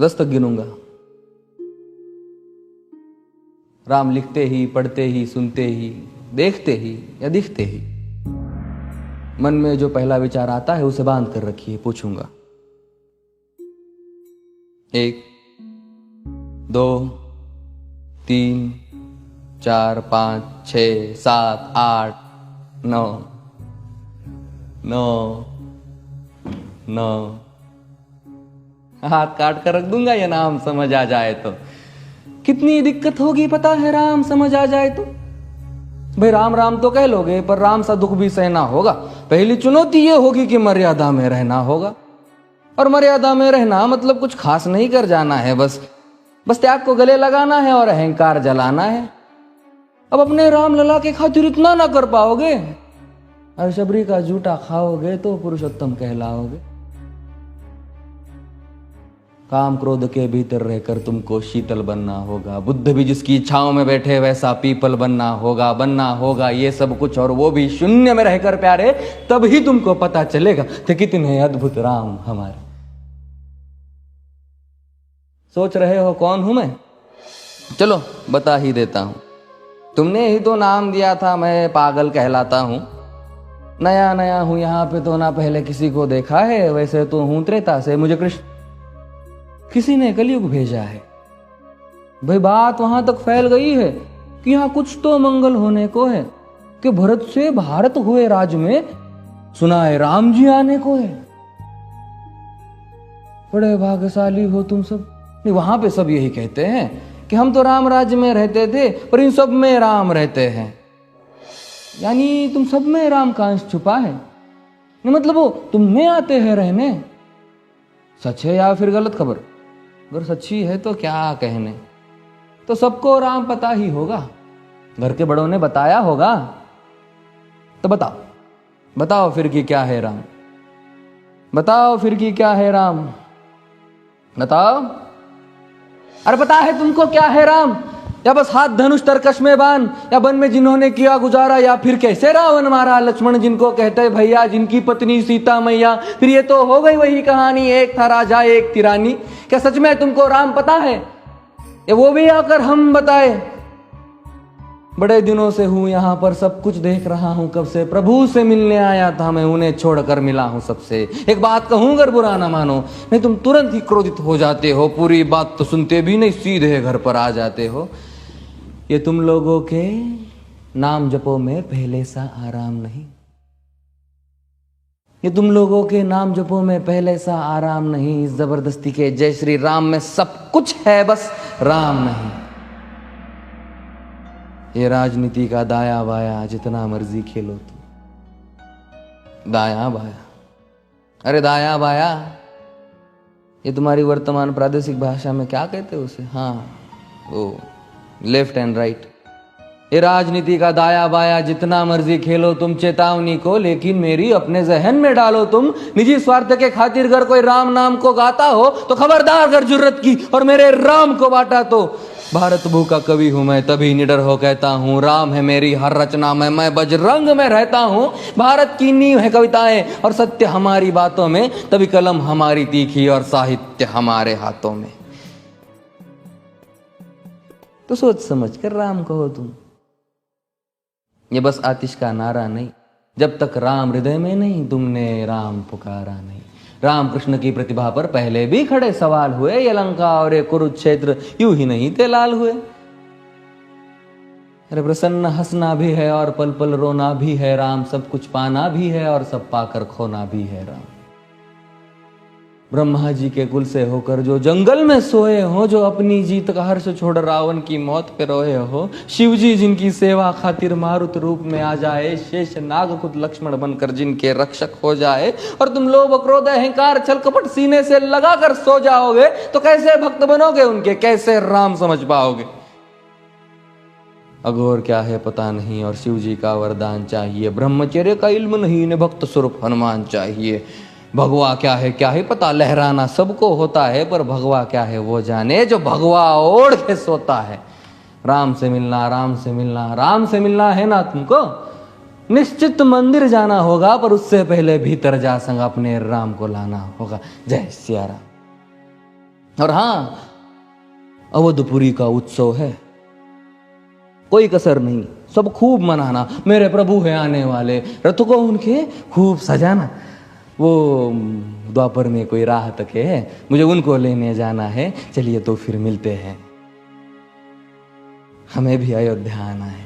10 तक गिनूंगा। राम लिखते ही, पढ़ते ही, सुनते ही, देखते ही या दिखते ही मन में जो पहला विचार आता है उसे बांध कर रखिए। पूछूंगा 1 2 3 4 5 6 7 8 9 9 9। हाथ काट कर रख दूंगा ये नाम समझ आ जाए तो। कितनी दिक्कत होगी पता है राम समझ आ जाए तो। भाई राम राम तो कह लोगे पर राम सा दुख भी सहना होगा। पहली चुनौती ये होगी कि मर्यादा में रहना होगा। और मर्यादा में रहना मतलब कुछ खास नहीं कर जाना है, बस त्याग को गले लगाना है और अहंकार जलाना है। अब अपने राम लला के खातिर इतना ना कर पाओगे और शबरी का जूठा खाओगे तो पुरुषोत्तम कहलाओगे। काम क्रोध के भीतर रहकर तुमको शीतल बनना होगा। बुद्ध भी जिसकी इच्छाओं में बैठे वैसा पीपल बनना होगा ये सब कुछ, और वो भी शून्य में रहकर प्यारे। तब ही तुमको पता चलेगा कि कितने अद्भुत राम हमारे। सोच रहे हो कौन हूं मैं? चलो बता ही देता हूं। तुमने ही तो नाम दिया था मैं पागल कहलाता हूं। नया नया हूं यहां पे तो ना पहले किसी को देखा है। वैसे तो हूं त्रेता से, मुझे कृष्ण किसी ने कलयुग भेजा है। भाई बात वहां तक फैल गई है कि यहां कुछ तो मंगल होने को है कि भरत से भारत हुए राज में सुना है राम जी आने को है। बड़े भाग्यशाली हो तुम सब। नहीं, वहां पे सब यही कहते हैं कि हम तो राम राज्य में रहते थे पर इन सब में राम रहते हैं। यानी तुम सब में राम का अंश छुपा है। नहीं मतलब वो तुम में आते हैं रहने। सच है या फिर गलत खबर? अगर सच्ची है तो क्या कहने। तो सबको राम पता ही होगा, घर के बड़ों ने बताया होगा। तो बताओ फिर कि क्या है राम। बताओ फिर कि क्या है राम। बताओ। अरे पता है तुमको क्या है राम? या बस हाथ धनुष तरकश में बान, या वन में जिन्होंने किया गुजारा, या फिर कैसे रावण मारा लक्ष्मण जिनको कहते भैया, जिनकी पत्नी सीता मैया। फिर ये तो हो गई वही कहानी, एक था राजा एक थी रानी। क्या सच में तुमको राम पता है? या वो भी आकर हम बताए? बड़े दिनों से हूं यहां पर, सब कुछ देख रहा हूं कब से। प्रभु से मिलने आया था मैं, उन्हें छोड़कर मिला हूं सबसे। एक बात कहूं अगर बुरा ना मानो, नहीं तुम तुरंत ही क्रोधित हो जाते हो। पूरी बात तो सुनते भी नहीं, सीधे घर पर आ जाते हो। ये तुम लोगों के नाम जपो में पहले सा आराम नहीं। ये तुम लोगों के नाम जपो में पहले सा आराम नहीं। इस जबरदस्ती के जय श्री राम में सब कुछ है, बस राम नहीं। ये राजनीति का दाया बाया जितना मर्जी खेलो तुम। दाया बाया, अरे दाया बाया ये तुम्हारी वर्तमान प्रादेशिक भाषा में क्या कहते हो उसे? हाँ वो लेफ्ट एंड राइट। ये राजनीति का दाया बाया जितना मर्जी खेलो तुम चेतावनी को, लेकिन मेरी अपने जहन में डालो तुम। निजी स्वार्थ के खातिर अगर कोई राम नाम को गाता हो तो खबरदार अगर जुर्रत की और मेरे राम को बांटा तो। भारत भू का कवि हूं मैं, तभी निडर हो कहता हूं राम है मेरी हर रचना में। मैं बजरंग में रहता हूं। भारत की नींव है कविताएं और सत्य हमारी बातों में, तभी कलम हमारी तीखी और साहित्य हमारे हाथों में। तो सोच समझ कर राम कहो तुम। ये बस आतिश का नारा नहीं, जब तक राम हृदय में नहीं तुमने राम पुकारा नहीं। राम कृष्ण की प्रतिभा पर पहले भी खड़े सवाल हुए। ये लंका और ये कुरुक्षेत्र यूं ही नहीं थे लाल हुए। अरे प्रसन्न हंसना भी है और पल पल रोना भी है राम। सब कुछ पाना भी है और सब पाकर खोना भी है राम। ब्रह्मा जी के कुल से होकर जो जंगल में सोए हो, जो अपनी जीत का हर्ष छोड़ रावण की मौत पे रोए हो। शिव जी जिनकी सेवा खातिर मारुत रूप में आ जाए। शेष नाग खुद लक्ष्मण बनकर जिनके रक्षक हो जाए। और तुम लोभ क्रोध अहंकार छल कपट सीने से लगा कर सो जाओगे तो कैसे भक्त बनोगे उनके, कैसे राम समझ पाओगे? अघोर क्या है पता नहीं और शिव जी का वरदान चाहिए। ब्रह्मचर्य का इल्म नहीं, इन्हें भक्त स्वरूप हनुमान चाहिए। भगवा क्या है पता, लहराना सबको होता है पर भगवा क्या है वो जाने जो भगवा ओढ़ के सोता है। राम से मिलना, राम से मिलना, राम से मिलना है ना तुमको? निश्चित मंदिर जाना होगा पर उससे पहले भीतर जा संग अपने राम को लाना होगा। जय सिया राम। और हाँ, अवधपुरी का उत्सव है, कोई कसर नहीं, सब खूब मनाना। मेरे प्रभु है आने वाले, रथ को उनके खूब सजाना। वो द्वापर में कोई राह तक है, मुझे उनको लेने जाना है। चलिए तो फिर मिलते हैं, हमें भी अयोध्या आना है।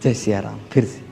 जय सिया राम। फिर से